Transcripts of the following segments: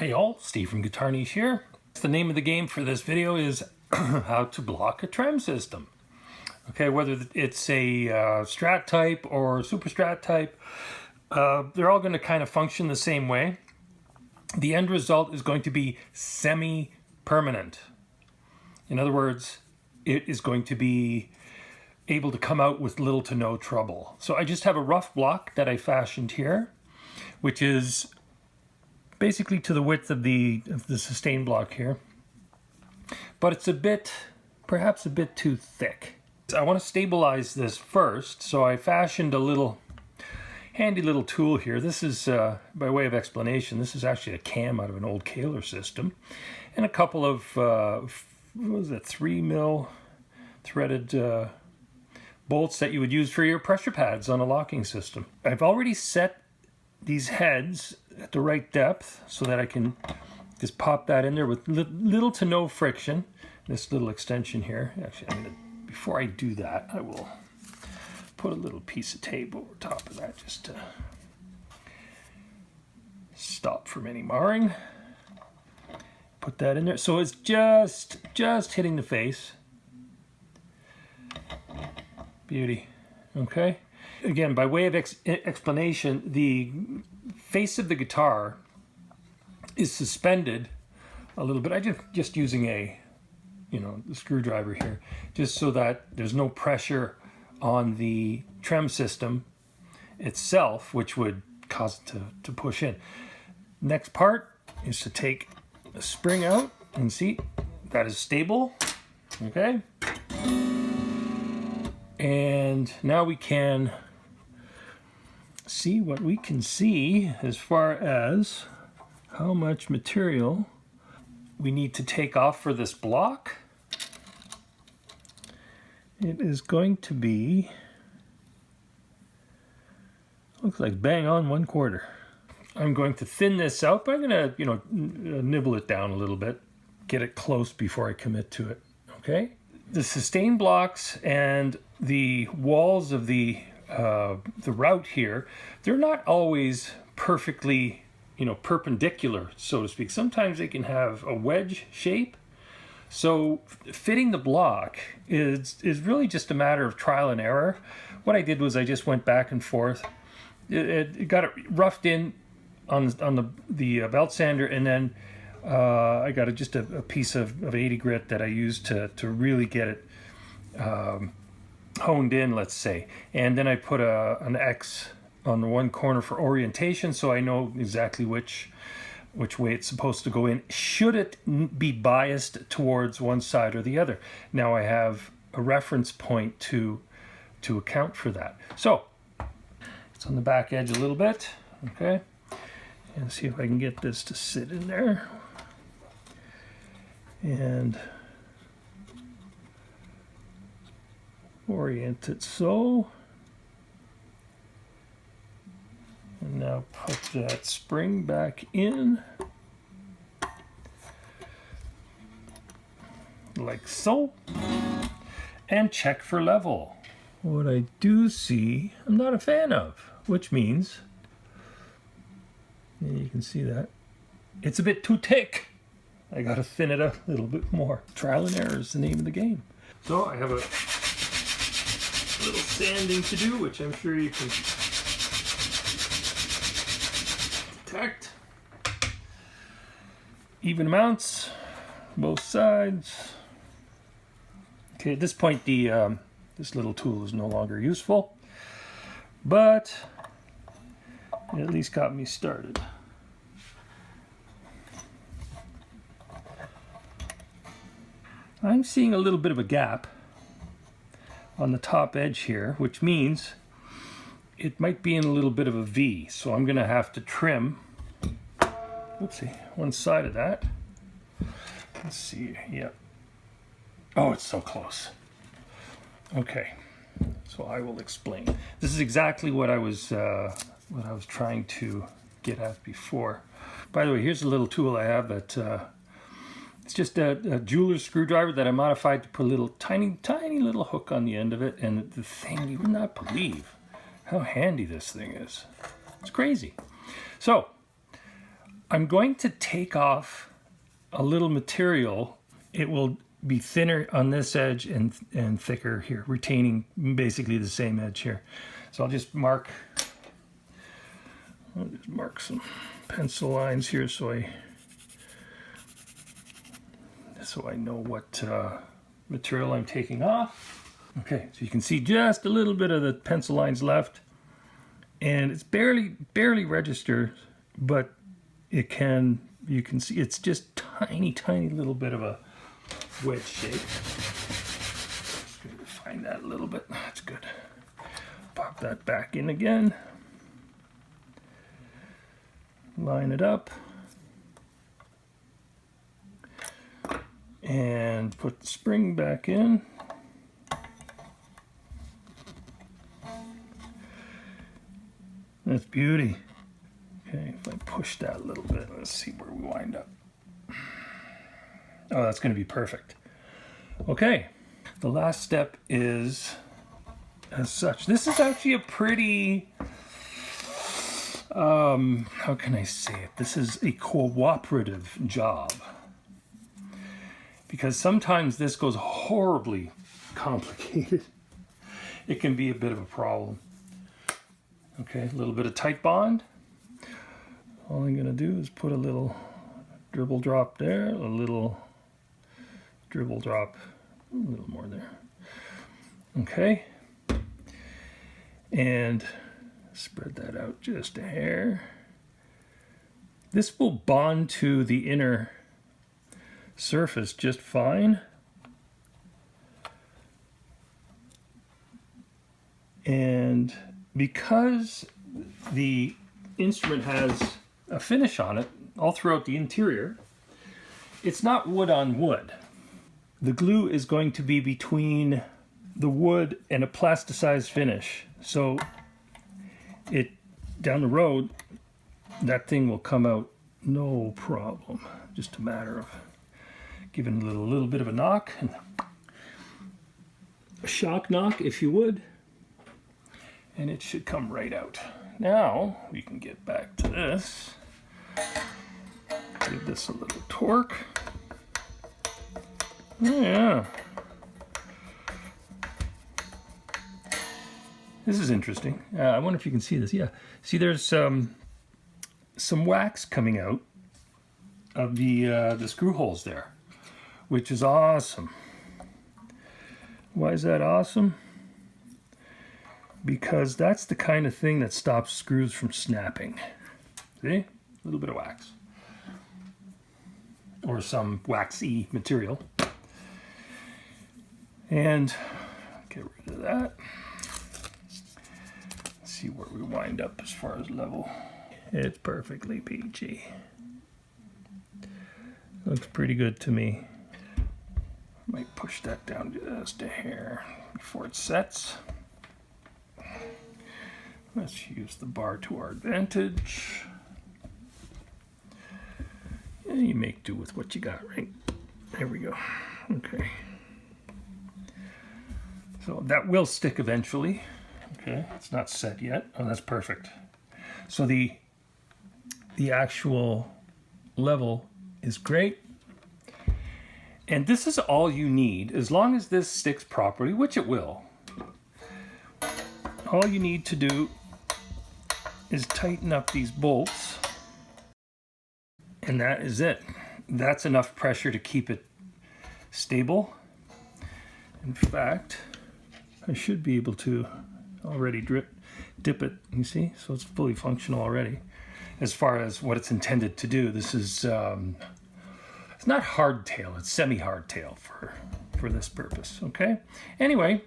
Hey all, Steve from GuitarNiche here. The name of the game for this video is how to block a trem system. Okay, whether it's a Strat type or Super Strat type, they're all going to kind of function the same way. The end result is going to be semi-permanent. In other words, it is going to be able to come out with little to no trouble. So I just have a rough block that I fashioned here, which is basically to the width of the sustain block here, but it's perhaps a bit too thick. I want to stabilize this first, so I fashioned a handy little tool here. This is, by way of explanation, this is actually a cam out of an old Kaler system, and a couple of, what was it, 3mm threaded bolts that you would use for your pressure pads on a locking system. I've already set these heads at the right depth so that I can just pop that in there with little to no friction. This little extension here. Actually, before I do that, I will put a little piece of tape over top of that just to stop from any marring. Put that in there. So it's just hitting the face. Beauty. Okay. Again, by way of explanation, the face of the guitar is suspended a little bit. I'm just using the screwdriver here, just so that there's no pressure on the trem system itself, which would cause it to push in. Next part is to take a spring out and see that is stable. Okay. And now we can see what we can see as far as how much material we need to take off for this block. It is going to be, looks like bang on 1/4. I'm going to thin this out, but I'm going to, nibble it down a little bit, get it close before I commit to it. Okay? The sustain blocks and the walls of the route here, they're not always perfectly, perpendicular, so to speak. Sometimes they can have a wedge shape. So fitting the block is really just a matter of trial and error. What I did was I just went back and forth. It got it roughed in on the belt sander, and then I got just a piece of 80 grit that I used to really get it honed in, let's say. And then I put an X on the one corner for orientation, so I know exactly which way it's supposed to go in, should it be biased towards one side or the other. Now I have a reference point to account for that. So it's on the back edge a little bit, okay? And see if I can get this to sit in there. And orient it so. And now put that spring back in. Like so. And check for level. What I do see, I'm not a fan of, which means, and you can see that, it's a bit too thick. I gotta thin it a little bit more. Trial and error is the name of the game. So I have a little sanding to do, which I'm sure you can detect. Even amounts, both sides. Okay, at this point this little tool is no longer useful, but it at least got me started. I'm seeing a little bit of a gap on the top edge here, which means it might be in a little bit of a V. So I'm going to have to trim, oopsie, one side of that. Let's see, yeah. Oh, it's so close. Okay, so I will explain. This is exactly what I was trying to get at before. By the way, here's a little tool I have that it's just a jeweler's screwdriver that I modified to put a little tiny little hook on the end of it, and the thing, you would not believe how handy this thing is. It's crazy. So I'm going to take off a little material. It will be thinner on this edge and thicker here, retaining basically the same edge here. So I'll just mark some pencil lines here so I know what material I'm taking off. Okay, so you can see just a little bit of the pencil lines left, and it's barely registered, but you can see it's just tiny little bit of a wedge shape. Just going to refine that a little bit. That's good. Pop that back in again. Line it up. And put the spring back in. That's beauty. Okay, if I push that a little bit, let's see where we wind up. Oh, that's going to be perfect. Okay, the last step is as such. This is actually a pretty, how can I say it? This is a cooperative job. Because sometimes this goes horribly complicated. It can be a bit of a problem. Okay, a little bit of tight bond. All I'm gonna do is put a little dribble drop there, a little dribble drop, a little more there. Okay, and spread that out just a hair. This will bond to the inner surface just fine. And because the instrument has a finish on it all throughout the interior, it's not wood on wood. The glue is going to be between the wood and a plasticized finish. So down the road, that thing will come out no problem. Just a matter of giving it a little bit of a knock, and a shock knock if you would, and it should come right out. Now we can get back to this. Give this a little torque. Oh, yeah. This is interesting. I wonder if you can see this. Yeah. See, there's some wax coming out of the screw holes there, which is awesome. Why is that awesome? Because that's the kind of thing that stops screws from snapping. See? A little bit of wax. Or some waxy material. And get rid of that. Let's see where we wind up as far as level. It's perfectly peachy. Looks pretty good to me. Might push that down just a hair before it sets. Let's use the bar to our advantage. Yeah, you make do with what you got, right? There we go. Okay. So that will stick eventually. Okay, it's not set yet. Oh, that's perfect. So the actual level is great. And this is all you need, as long as this sticks properly, which it will. All you need to do is tighten up these bolts, and that is it. That's enough pressure to keep it stable. In fact, I should be able to already dip it, you see? So it's fully functional already. As far as what it's intended to do, this is, it's not hardtail, it's semi-hardtail for this purpose, okay? Anyway,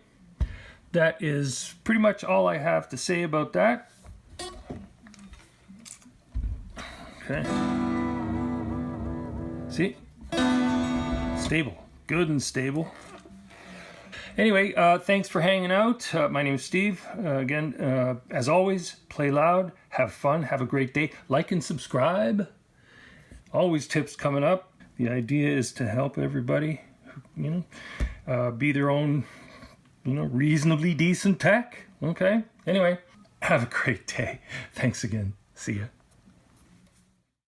that is pretty much all I have to say about that. Okay. See? Stable. Good and stable. Anyway, thanks for hanging out. My name is Steve. Again, as always, play loud, have fun, have a great day. Like and subscribe. Always tips coming up. The idea is to help everybody, be their own, reasonably decent tech. Okay? Anyway, have a great day. Thanks again. See ya.